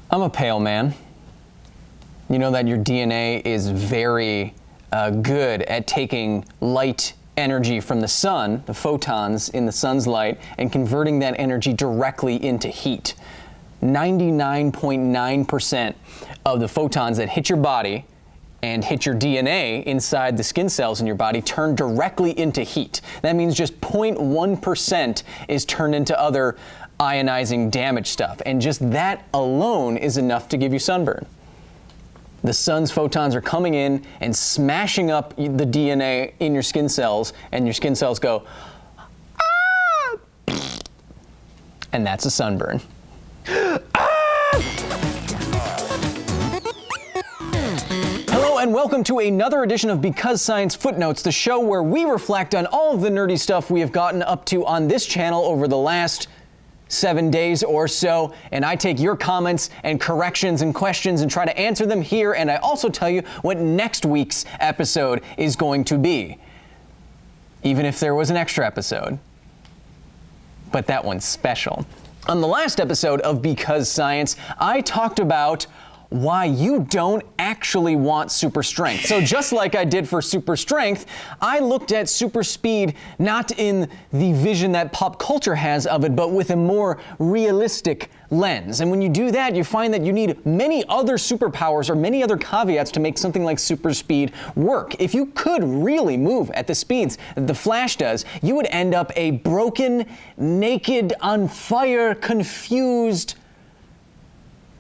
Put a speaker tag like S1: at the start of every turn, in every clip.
S1: I'm a pale man. You know that your DNA is very good at taking light energy from the sun, the photons in the sun's light, and converting that energy directly into heat. 99.9% of the photons that hit your body and hit your DNA inside the skin cells in your body turn directly into heat. That means just 0.1% is turned into other ionizing damage stuff. And just that alone is enough to give you sunburn. The sun's photons are coming in and smashing up the DNA in your skin cells, and your skin cells go, ah! And that's a sunburn. Hello and welcome to another edition of Because Science Footnotes, the show where we reflect on all of the nerdy stuff we have gotten up to on this channel over the last 7 days or so, and I take your comments and corrections and questions and try to answer them here, and I also tell you what next week's episode is going to be, even if there was an extra episode. But that one's special. On the last episode of Because Science, I talked about why you don't actually want super strength. So just like I did for super strength, I looked at super speed not in the vision that pop culture has of it, but with a more realistic lens. And when you do that, you find that you need many other superpowers or many other caveats to make something like super speed work. If you could really move at the speeds that the Flash does, you would end up a broken, naked, on fire, confused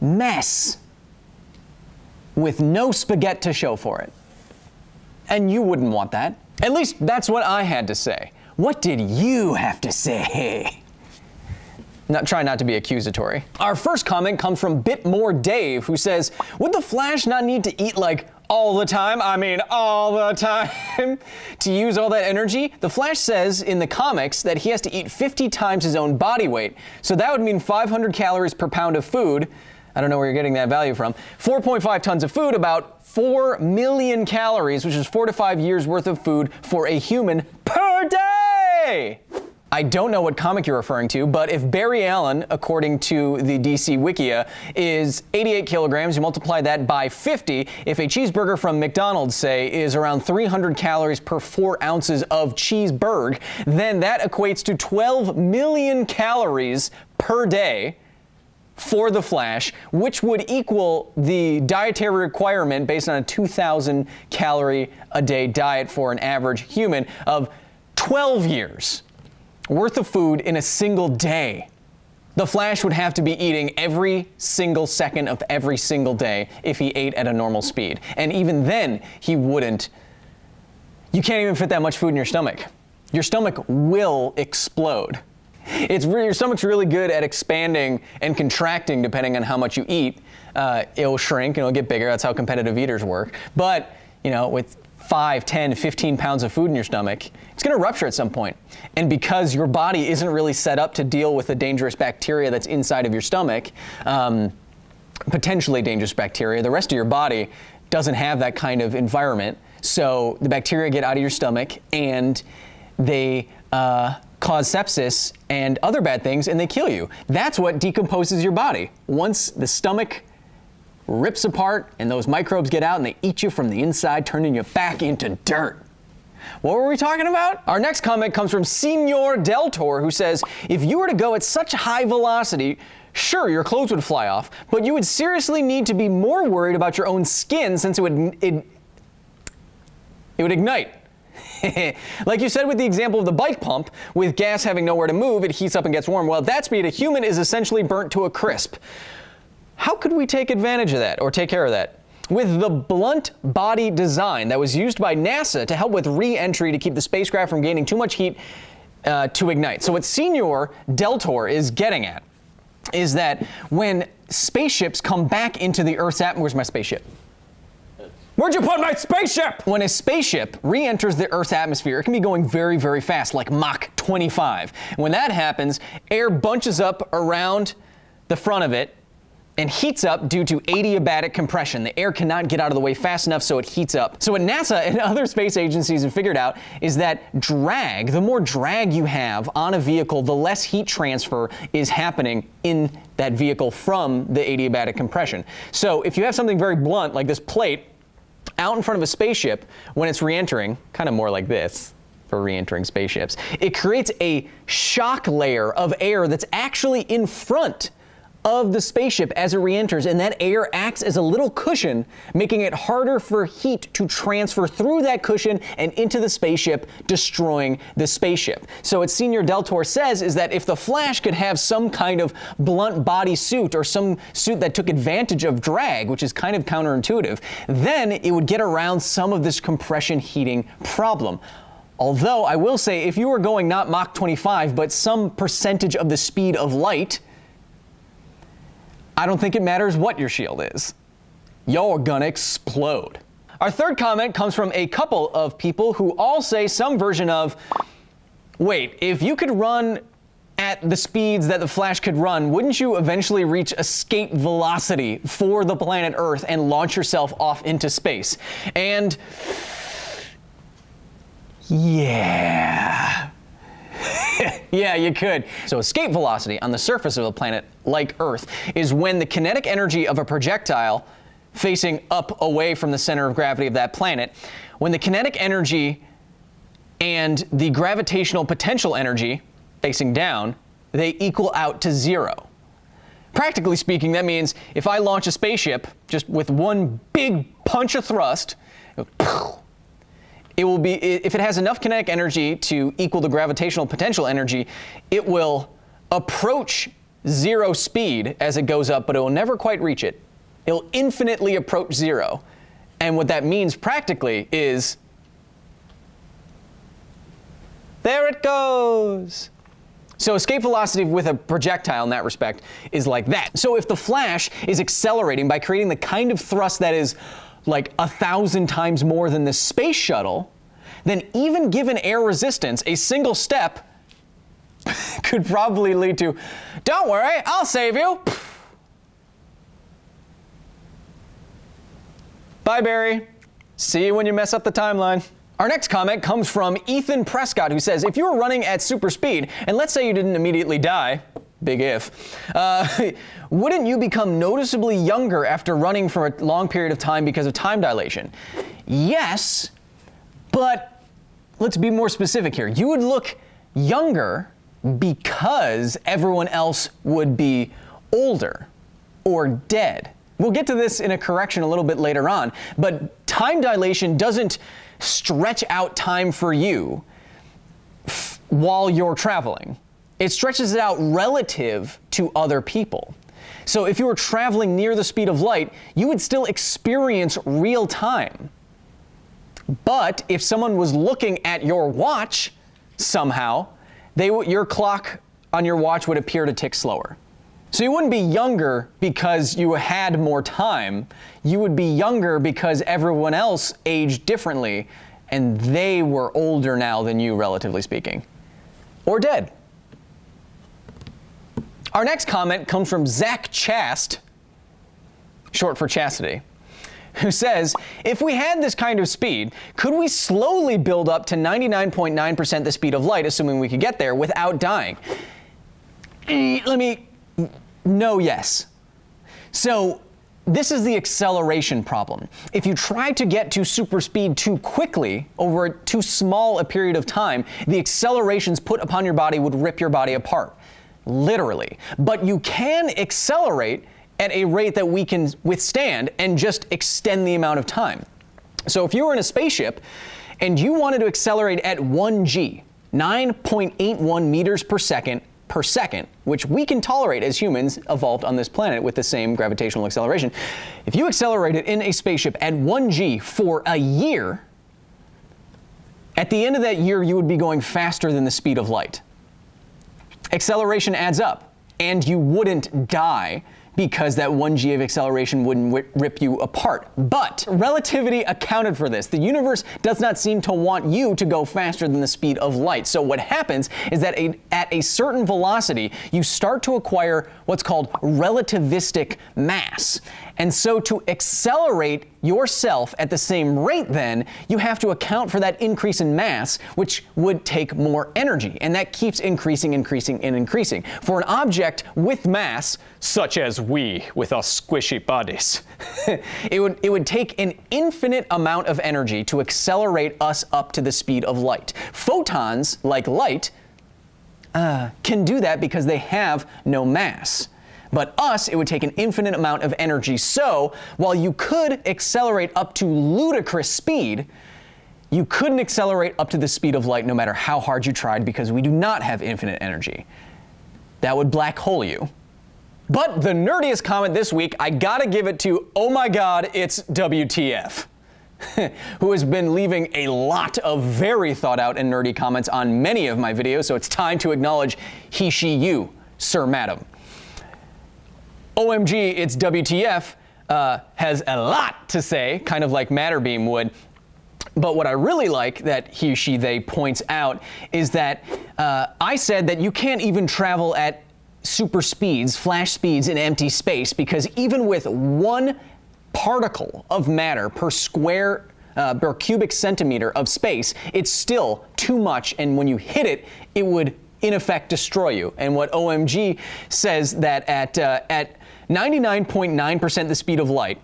S1: mess with no spaghetti to show for it. And you wouldn't want that. At least that's what I had to say. What did you have to say? Try not to be accusatory. Our first comment comes from Bit More Dave, who says, would the Flash not need to eat like all the time? I mean, all the time to use all that energy? The Flash says in the comics that he has to eat 50 times his own body weight. So that would mean 500 calories per pound of food. I don't know where you're getting that value from. 4.5 tons of food, about 4 million calories, which is 4 to 5 years worth of food for a human per day. I don't know what comic you're referring to, but if Barry Allen, according to the DC Wikia, is 88 kilograms, you multiply that by 50. If a cheeseburger from McDonald's, say, is around 300 calories per 4 ounces of cheeseburger, then that equates to 12 million calories per day for the Flash, which would equal the dietary requirement based on a 2,000 calorie a day diet for an average human of 12 years worth of food in a single day. The Flash would have to be eating every single second of every single day if he ate at a normal speed. And even then, he wouldn't. You can't even fit that much food in your stomach. Your stomach will explode. Your stomach's really good at expanding and contracting depending on how much you eat. It'll shrink and it'll get bigger. That's how competitive eaters work. But, with 5, 10, 15 pounds of food in your stomach, it's going to rupture at some point. And because your body isn't really set up to deal with the dangerous bacteria that's inside of your stomach, potentially dangerous bacteria, the rest of your body doesn't have that kind of environment. So the bacteria get out of your stomach and they cause sepsis and other bad things, and they kill you. That's what decomposes your body. Once the stomach rips apart and those microbes get out and they eat you from the inside, turning you back into dirt. What were we talking about? Our next comment comes from Senor Del Toro, who says, if you were to go at such high velocity, sure, your clothes would fly off, but you would seriously need to be more worried about your own skin since it would ignite. Like you said with the example of the bike pump, with gas having nowhere to move, it heats up and gets warm. Well, at that speed, a human is essentially burnt to a crisp. How could we take advantage of that or take care of that? With the blunt body design that was used by NASA to help with re-entry to keep the spacecraft from gaining too much heat to ignite. So what Senor Del Toro is getting at is that when spaceships come back into the Earth's atmosphere, where's my spaceship? Where'd you put my spaceship? When a spaceship re-enters the Earth's atmosphere, it can be going very, very fast, like Mach 25. When that happens, air bunches up around the front of it, and heats up due to adiabatic compression. The air cannot get out of the way fast enough, so it heats up. So what NASA and other space agencies have figured out is that drag, the more drag you have on a vehicle, the less heat transfer is happening in that vehicle from the adiabatic compression. So if you have something very blunt, like this plate, out in front of a spaceship, when it's re-entering, kind of more like this, for re-entering spaceships, it creates a shock layer of air that's actually in front of the spaceship as it re-enters, and that air acts as a little cushion, making it harder for heat to transfer through that cushion and into the spaceship, destroying the spaceship. So what Senior Deltor says is that if the Flash could have some kind of blunt body suit or some suit that took advantage of drag, which is kind of counterintuitive, then it would get around some of this compression heating problem. Although I will say, if you were going not Mach 25, but some percentage of the speed of light, I don't think it matters what your shield is. You're gonna explode. Our third comment comes from a couple of people who all say some version of, wait, if you could run at the speeds that the Flash could run, wouldn't you eventually reach escape velocity for the planet Earth and launch yourself off into space? And yeah. Yeah, you could. So escape velocity on the surface of a planet like Earth is when the kinetic energy of a projectile facing up away from the center of gravity of that planet, when the kinetic energy and the gravitational potential energy facing down, they equal out to zero. Practically speaking, that means if I launch a spaceship just with one big punch of thrust, it will be, if it has enough kinetic energy to equal the gravitational potential energy, it will approach zero speed as it goes up, but it will never quite reach it. It'll infinitely approach zero. And what that means practically is, there it goes. So escape velocity with a projectile in that respect is like that. So if the Flash is accelerating by creating the kind of thrust that is like 1,000 times more than the space shuttle, then even given air resistance, a single step could probably lead to, don't worry, I'll save you. Bye, Barry. See you when you mess up the timeline. Our next comment comes from Ethan Prescott, who says, if you were running at super speed, and let's say you didn't immediately die, big if, wouldn't you become noticeably younger after running for a long period of time because of time dilation? Yes, but let's be more specific here. You would look younger because everyone else would be older or dead. We'll get to this in a correction a little bit later on, but time dilation doesn't stretch out time for you while you're traveling. It stretches it out relative to other people. So if you were traveling near the speed of light, you would still experience real time. But if someone was looking at your watch somehow, your clock on your watch would appear to tick slower. So you wouldn't be younger because you had more time. You would be younger because everyone else aged differently and they were older now than you, relatively speaking. Or dead. Our next comment comes from Zach Chast, short for chastity, who says, if we had this kind of speed, could we slowly build up to 99.9% the speed of light, assuming we could get there, without dying? No, yes. So this is the acceleration problem. If you try to get to super speed too quickly over too small a period of time, the accelerations put upon your body would rip your body apart, literally. But you can accelerate at a rate that we can withstand and just extend the amount of time. So if you were in a spaceship and you wanted to accelerate at 1g, 9.81 meters per second, which we can tolerate as humans evolved on this planet with the same gravitational acceleration. If you accelerated in a spaceship at 1g for a year, at the end of that year, you would be going faster than the speed of light. Acceleration adds up, and you wouldn't die because that 1g of acceleration wouldn't rip you apart. But relativity accounted for this. The universe does not seem to want you to go faster than the speed of light. So what happens is that at a certain velocity, you start to acquire what's called relativistic mass. And so to accelerate yourself at the same rate, then, you have to account for that increase in mass, which would take more energy. And that keeps increasing, increasing, and increasing. For an object with mass, such as we with our squishy bodies, it would take an infinite amount of energy to accelerate us up to the speed of light. Photons, like light, can do that because they have no mass. But us, it would take an infinite amount of energy. So, while you could accelerate up to ludicrous speed, you couldn't accelerate up to the speed of light no matter how hard you tried, because we do not have infinite energy. That would black hole you. But the nerdiest comment this week, I gotta give it to, oh my god, it's WTF, who has been leaving a lot of very thought out and nerdy comments on many of my videos, so it's time to acknowledge he, she, you, sir, madam. OMG, it's WTF, has a lot to say, kind of like Matterbeam would. But what I really like that he, she, they points out is that I said that you can't even travel at super speeds, flash speeds in empty space, because even with one particle of matter per cubic centimeter of space, it's still too much, and when you hit it, it would in effect destroy you. And what OMG says that at 99.9% the speed of light,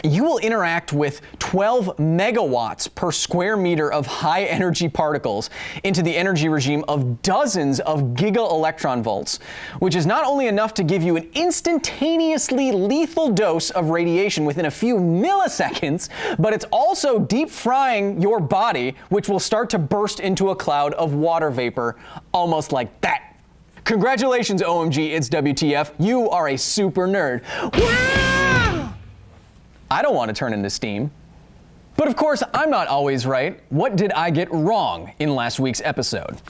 S1: you will interact with 12 megawatts per square meter of high energy particles into the energy regime of dozens of giga electron volts, which is not only enough to give you an instantaneously lethal dose of radiation within a few milliseconds, but it's also deep frying your body, which will start to burst into a cloud of water vapor, almost like that. Congratulations, OMG, it's WTF. You are a super nerd. Wow! I don't want to turn into steam. But of course, I'm not always right. What did I get wrong in last week's episode?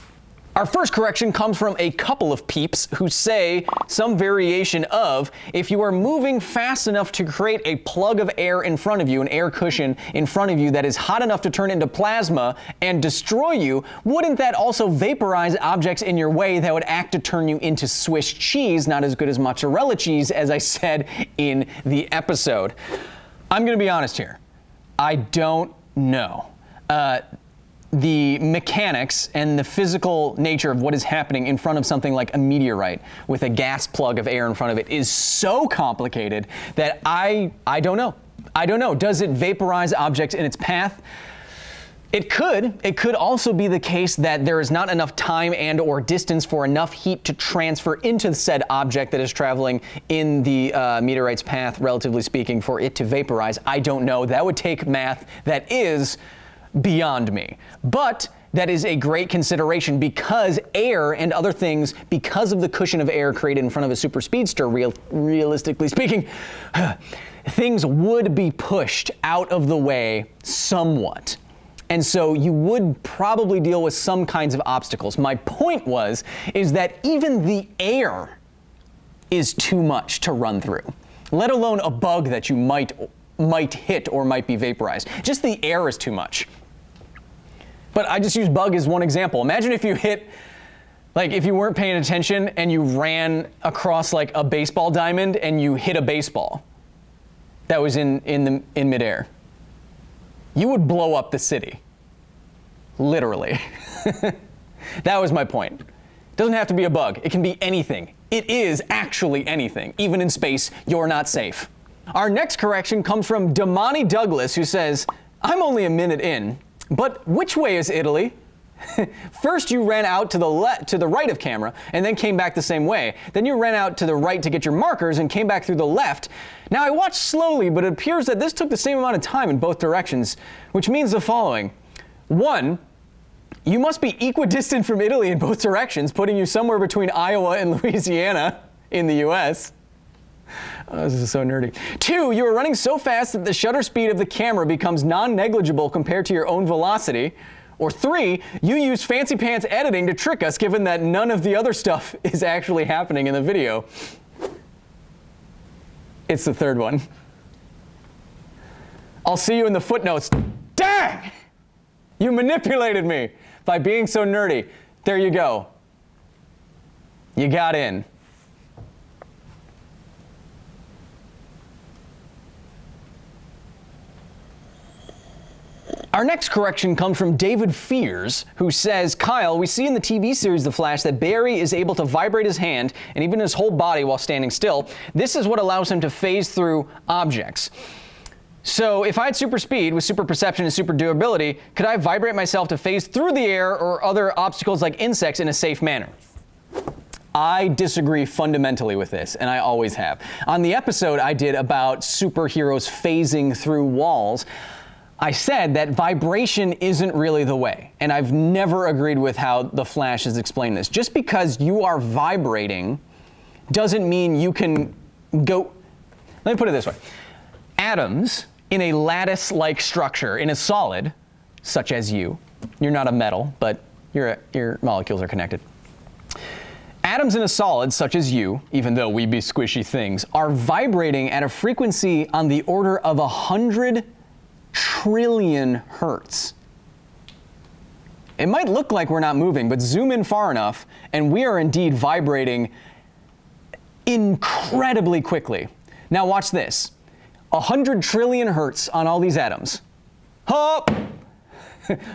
S1: Our first correction comes from a couple of peeps who say some variation of, if you are moving fast enough to create a plug of air in front of you, an air cushion in front of you that is hot enough to turn into plasma and destroy you, wouldn't that also vaporize objects in your way that would act to turn you into Swiss cheese, not as good as mozzarella cheese, as I said in the episode? I'm gonna be honest here. I don't know. The mechanics and the physical nature of what is happening in front of something like a meteorite with a gas plug of air in front of it is so complicated that I don't know. I don't know. Does it vaporize objects in its path? It could. It could also be the case that there is not enough time and or distance for enough heat to transfer into the said object that is traveling in the meteorite's path, relatively speaking, for it to vaporize. I don't know. That would take math that is beyond me. But that is a great consideration, because air and other things, because of the cushion of air created in front of a super speedster, realistically speaking, things would be pushed out of the way somewhat. And so you would probably deal with some kinds of obstacles. My point is that even the air is too much to run through, let alone a bug that you might hit or might be vaporized. Just the air is too much. But I just use bug as one example. Imagine if you hit, like if you weren't paying attention and you ran across like a baseball diamond and you hit a baseball that was in midair. You would blow up the city. Literally. That was my point. It doesn't have to be a bug. It can be anything. It is actually anything. Even in space, you're not safe. Our next correction comes from Damani Douglas, who says, I'm only a minute in, but which way is Italy? First you ran out to the right of camera and then came back the same way. Then you ran out to the right to get your markers and came back through the left. Now I watched slowly, but it appears that this took the same amount of time in both directions, which means the following. 1, you must be equidistant from Italy in both directions, putting you somewhere between Iowa and Louisiana in the US. Oh, this is so nerdy. 2, you are running so fast that the shutter speed of the camera becomes non-negligible compared to your own velocity. Or 3, you use fancy pants editing to trick us, given that none of the other stuff is actually happening in the video. It's the third one. I'll see you in the footnotes. Dang! You manipulated me by being so nerdy. There you go. You got in. Our next correction comes from David Fears, who says, Kyle, we see in the TV series The Flash that Barry is able to vibrate his hand and even his whole body while standing still. This is what allows him to phase through objects. So if I had super speed with super perception and super durability, could I vibrate myself to phase through the air or other obstacles like insects in a safe manner? I disagree fundamentally with this, and I always have. On the episode I did about superheroes phasing through walls, I said that vibration isn't really the way, and I've never agreed with how the Flash has explained this. Just because you are vibrating doesn't mean you can go. Let me put it this way. Atoms in a lattice-like structure, in a solid, such as you're not a metal, but your molecules are connected. Atoms in a solid, such as you, even though we be squishy things, are vibrating at a frequency on the order of 100 trillion hertz. It might look like we're not moving, but zoom in far enough, and we are indeed vibrating incredibly quickly. Now watch this. 100 trillion hertz on all these atoms. Hop!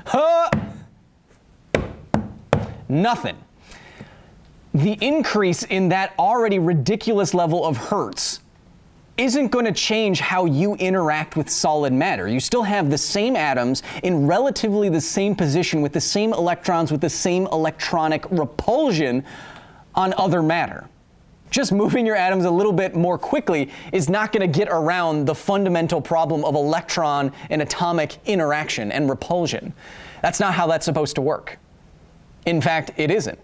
S1: Hop! Nothing. The increase in that already ridiculous level of hertz isn't going to change how you interact with solid matter. You still have the same atoms in relatively the same position with the same electrons with the same electronic repulsion on other matter. Just moving your atoms a little bit more quickly is not going to get around the fundamental problem of electron and atomic interaction and repulsion. That's not how that's supposed to work. In fact, it isn't,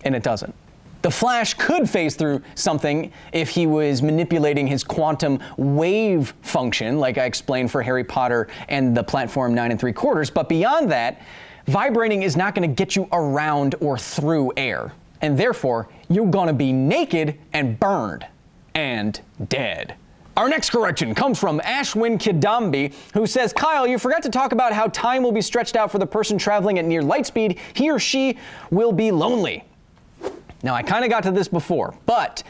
S1: and it doesn't. The Flash could phase through something if he was manipulating his quantum wave function, like I explained for Harry Potter and the platform 9 3/4, but beyond that, vibrating is not going to get you around or through air, and therefore, you're going to be naked and burned and dead. Our next correction comes from Ashwin Kidambi, who says, Kyle, you forgot to talk about how time will be stretched out for the person traveling at near light speed. He or she will be lonely. Now, I kind of got to this before, but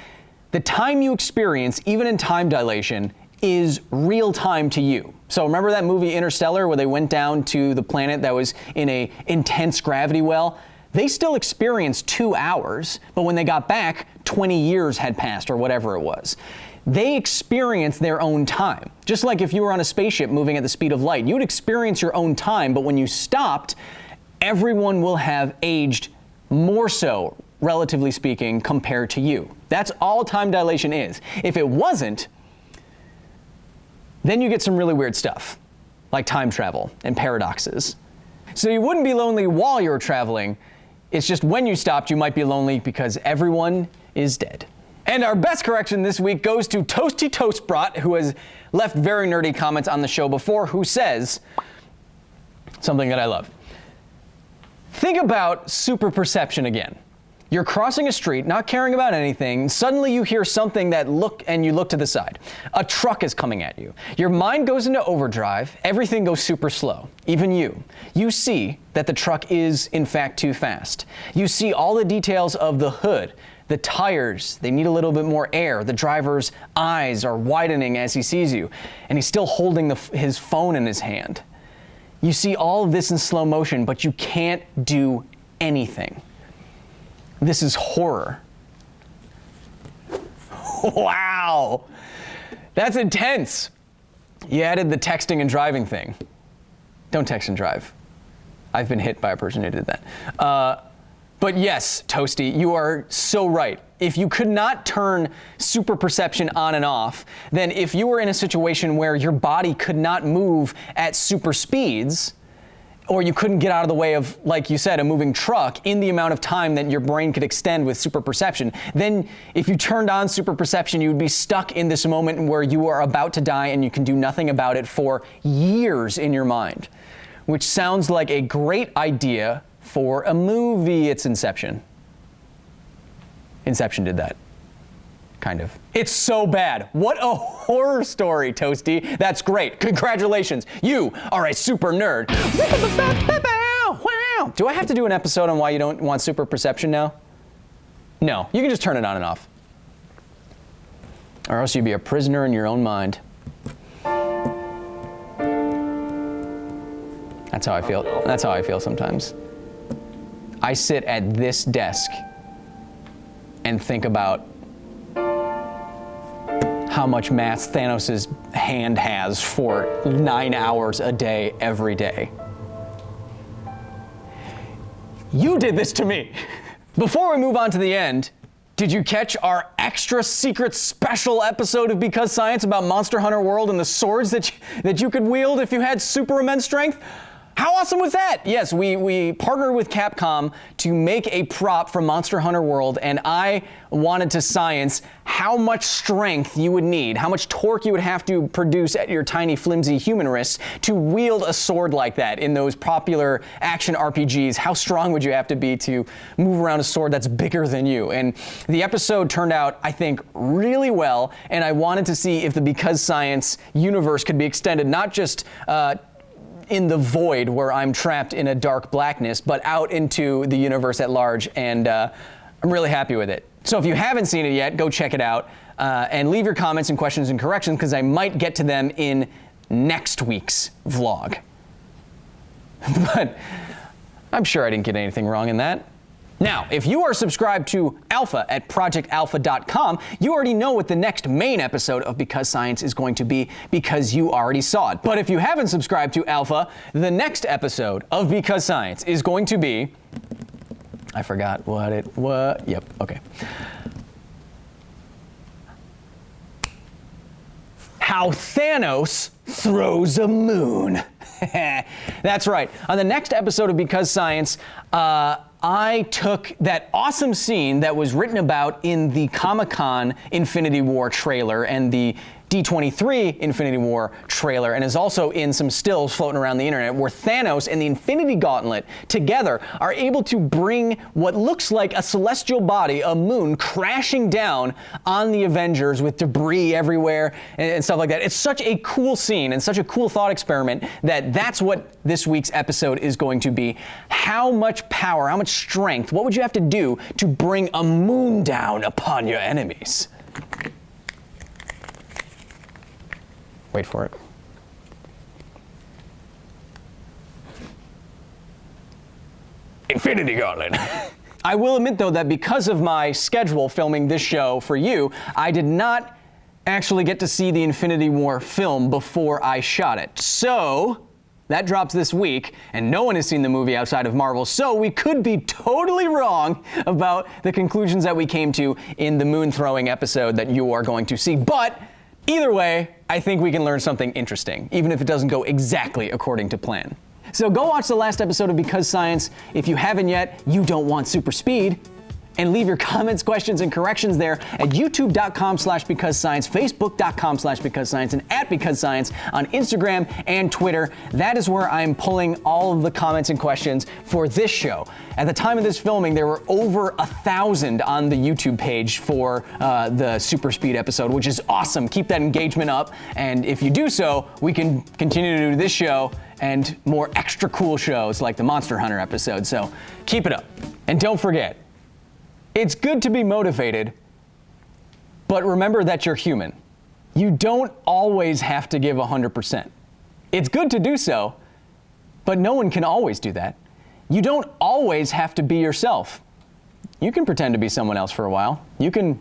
S1: the time you experience, even in time dilation, is real time to you. So remember that movie Interstellar where they went down to the planet that was in a intense gravity well? They still experienced 2 hours, but when they got back, 20 years had passed or whatever it was. They experienced their own time. Just like if you were on a spaceship moving at the speed of light, you'd experience your own time, but when you stopped, everyone will have aged more so, relatively speaking, compared to you. That's all time dilation is. If it wasn't, then you get some really weird stuff, like time travel and paradoxes. So you wouldn't be lonely while you're traveling. It's just when you stopped, you might be lonely because everyone is dead. And our best correction this week goes to Toasty Toastbrat, who has left very nerdy comments on the show before, who says something that I love. Think about super perception again. You're crossing a street, not caring about anything, and suddenly you hear something and you look to the side. A truck is coming at you. Your mind goes into overdrive, everything goes super slow, even you. You see that the truck is, in fact, too fast. You see all the details of the hood, the tires, they need a little bit more air, the driver's eyes are widening as he sees you, and he's still holding his phone in his hand. You see all of this in slow motion, but you can't do anything. This is horror. Wow, that's intense. You added the texting and driving thing. Don't text and drive. I've been hit by a person who did that. But yes, Toasty, you are so right. If you could not turn super perception on and off, then if you were in a situation where your body could not move at super speeds, or you couldn't get out of the way of, like you said, a moving truck in the amount of time that your brain could extend with super perception, then if you turned on super perception, you would be stuck in this moment where you are about to die and you can do nothing about it for years in your mind, which sounds like a great idea for a movie. It's Inception. Inception did that. Kind of. It's so bad. What a horror story, Toasty. That's great. Congratulations. You are a super nerd. Wow. Do I have to do an episode on why you don't want super perception now? No. You can just turn it on and off. Or else you'd be a prisoner in your own mind. That's how I feel. That's how I feel sometimes. I sit at this desk and think about how much math Thanos' hand has for 9 hours a day, every day. You did this to me. Before we move on to the end, did you catch our extra secret special episode of Because Science about Monster Hunter World and the swords that you could wield if you had super immense strength? How awesome was that? Yes, we partnered with Capcom to make a prop from Monster Hunter World, and I wanted to science how much strength you would need, how much torque you would have to produce at your tiny, flimsy human wrists to wield a sword like that in those popular action RPGs. How strong would you have to be to move around a sword that's bigger than you? And the episode turned out, I think, really well, and I wanted to see if the Because Science universe could be extended, not just in the void where I'm trapped in a dark blackness, but out into the universe at large, and I'm really happy with it. So if you haven't seen it yet, go check it out, and leave your comments and questions and corrections, because I might get to them in next week's vlog. But I'm sure I didn't get anything wrong in that. Now, if you are subscribed to Alpha at projectalpha.com, you already know what the next main episode of Because Science is going to be, because you already saw it. But if you haven't subscribed to Alpha, the next episode of Because Science is going to be... I forgot Yep, okay. How Thanos throws a moon. That's right. On the next episode of Because Science, I took that awesome scene that was written about in the Comic-Con Infinity War trailer and the D23 Infinity War trailer, and is also in some stills floating around the internet, where Thanos and the Infinity Gauntlet together are able to bring what looks like a celestial body, a moon, crashing down on the Avengers with debris everywhere and stuff like that. It's such a cool scene and such a cool thought experiment that that's what this week's episode is going to be. How much power, how much strength, what would you have to do to bring a moon down upon your enemies? Wait for it. Infinity Gauntlet. I will admit, though, that because of my schedule filming this show for you, I did not actually get to see the Infinity War film before I shot it. So that drops this week, and no one has seen the movie outside of Marvel, so we could be totally wrong about the conclusions that we came to in the moon-throwing episode that you are going to see. But either way, I think we can learn something interesting, even if it doesn't go exactly according to plan. So go watch the last episode of Because Science if you haven't yet. You don't want super speed. And leave your comments, questions, and corrections there at youtube.com/BecauseScience, facebook.com/BecauseScience, and at BecauseScience on Instagram and Twitter. That is where I'm pulling all of the comments and questions for this show. At the time of this filming, there were over 1,000 on the YouTube page for the super speed episode, which is awesome. Keep that engagement up, and if you do so, we can continue to do this show and more extra cool shows like the Monster Hunter episode. So keep it up. And don't forget, it's good to be motivated, but remember that you're human. You don't always have to give 100%. It's good to do so, but no one can always do that. You don't always have to be yourself. You can pretend to be someone else for a while. You can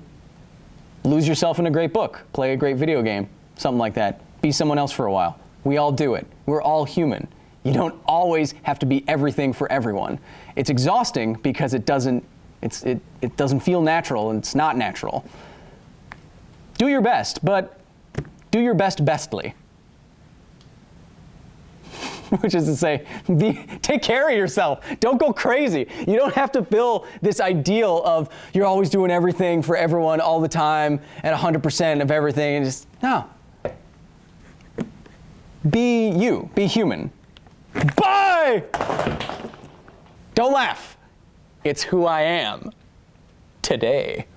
S1: lose yourself in a great book, play a great video game, something like that. Be someone else for a while. We all do it. We're all human. You don't always have to be everything for everyone. It's exhausting because it doesn't feel natural, and it's not natural. Do your best, but do your best bestly. Which is to say, take care of yourself. Don't go crazy. You don't have to fill this ideal of you're always doing everything for everyone all the time at 100% of everything. And just, no. Be you. Be human. Bye! Don't laugh. It's who I am today.